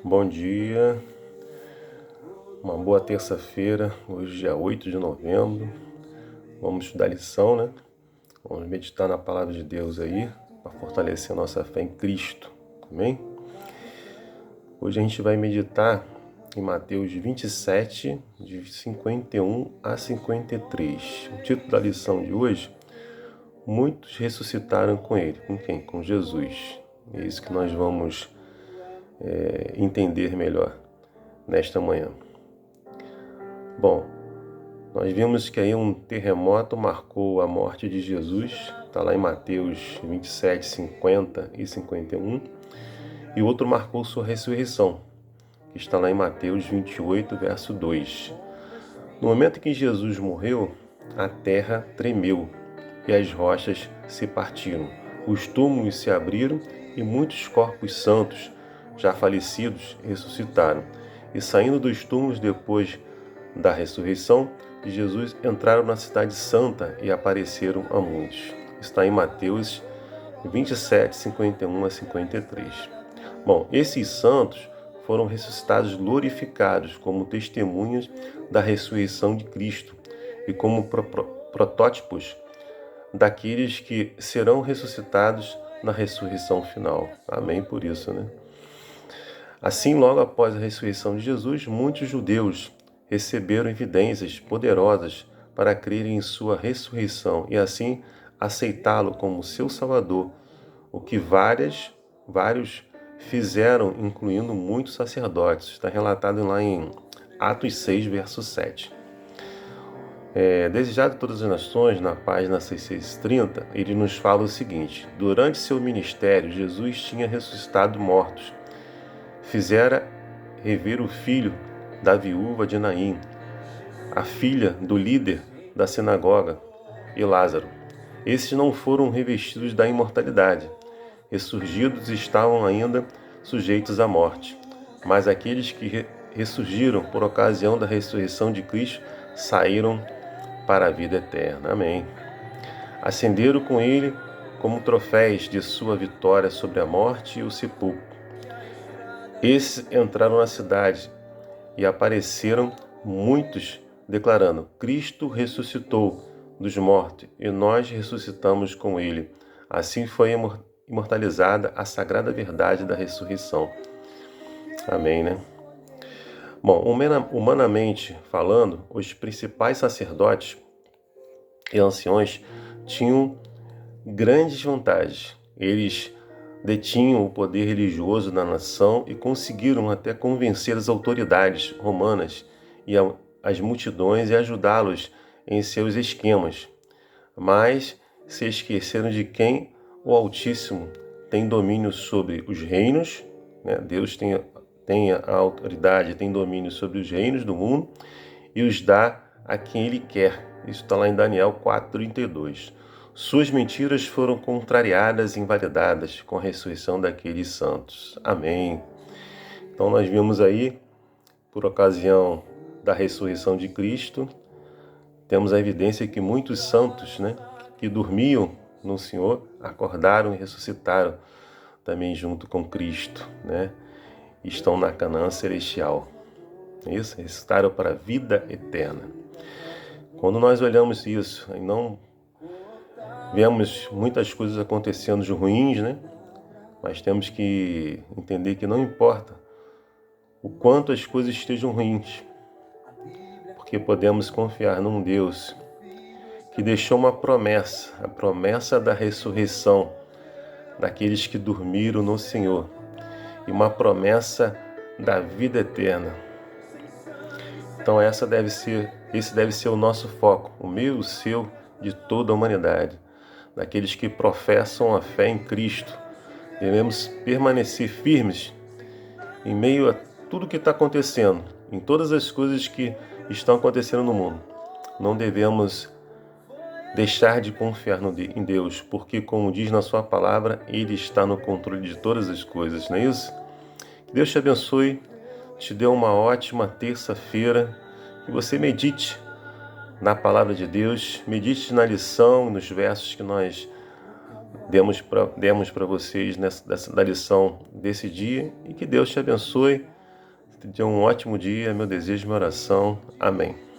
Bom dia, uma boa terça-feira, hoje dia 8 de novembro. Vamos estudar a lição, né? Vamos meditar na palavra de Deus aí, para fortalecer a nossa fé em Cristo, amém? Hoje a gente vai meditar em Mateus 27, de 51 a 53. O título da lição de hoje: Muitos ressuscitaram com ele. Com quem? Com Jesus. É isso que nós vamos entender melhor nesta manhã. Bom, nós vimos que aí um terremoto marcou a morte de Jesus, está lá em Mateus 27, 50 e 51, e outro marcou sua ressurreição, que está lá em Mateus 28, verso 2. No momento em que Jesus morreu, a terra tremeu e as rochas se partiram, os túmulos se abriram e muitos corpos santos, já falecidos, ressuscitaram. E saindo dos túmulos depois da ressurreição de Jesus, entraram na cidade santa e apareceram a muitos. Está em Mateus 27, 51 a 53. Bom, esses santos foram ressuscitados glorificados como testemunhas da ressurreição de Cristo e como protótipos daqueles que serão ressuscitados na ressurreição final. Amém por isso, né? Assim, logo após a ressurreição de Jesus, muitos judeus receberam evidências poderosas para crerem em sua ressurreição e assim aceitá-lo como seu Salvador, o que vários fizeram, incluindo muitos sacerdotes. Está relatado lá em Atos 6, verso 7. Desejado de todas as nações, na página 630, ele nos fala o seguinte: durante seu ministério, Jesus tinha ressuscitado mortos, fizera rever o filho da viúva de Naim, a filha do líder da sinagoga, e Lázaro. Esses não foram revestidos da imortalidade. Ressurgidos estavam ainda sujeitos à morte. Mas aqueles que ressurgiram por ocasião da ressurreição de Cristo saíram para a vida eterna. Amém. Ascenderam com ele como troféus de sua vitória sobre a morte e o sepulcro. Esses entraram na cidade e apareceram muitos, declarando: Cristo ressuscitou dos mortos e nós ressuscitamos com ele. Assim foi imortalizada a sagrada verdade da ressurreição. Amém, né? Bom, humanamente falando, os principais sacerdotes e anciões tinham grandes vantagens. Eles detinham o poder religioso na nação e conseguiram até convencer as autoridades romanas e as multidões e ajudá-los em seus esquemas. Mas se esqueceram de quem o Altíssimo tem domínio sobre os reinos, né? Deus tem a autoridade, tem domínio sobre os reinos do mundo e os dá a quem Ele quer. Isso está lá em Daniel 4:32. Suas mentiras foram contrariadas e invalidadas com a ressurreição daqueles santos. Amém. Então nós vimos aí, por ocasião da ressurreição de Cristo, temos a evidência que muitos santos, né, que dormiam no Senhor, acordaram e ressuscitaram também junto com Cristo, né? Estão na Canaã celestial. Isso, ressuscitaram para a vida eterna. Quando nós olhamos isso e não vemos muitas coisas acontecendo de ruins, né? Mas temos que entender que não importa o quanto as coisas estejam ruins, porque podemos confiar num Deus que deixou uma promessa, a promessa da ressurreição daqueles que dormiram no Senhor, e uma promessa da vida eterna. Então esse deve ser o nosso foco, o meu e o seu, de toda a humanidade, daqueles que professam a fé em Cristo. Devemos permanecer firmes em meio a tudo que está acontecendo, em todas as coisas que estão acontecendo no mundo. Não devemos deixar de confiar em Deus, porque, como diz na sua palavra, Ele está no controle de todas as coisas, não é isso? Que Deus te abençoe, te dê uma ótima terça-feira, que você medite na palavra de Deus, medite na lição, nos versos que nós demos para vocês da lição desse dia e que Deus te abençoe. Tenha um ótimo dia, meu desejo e minha oração. Amém.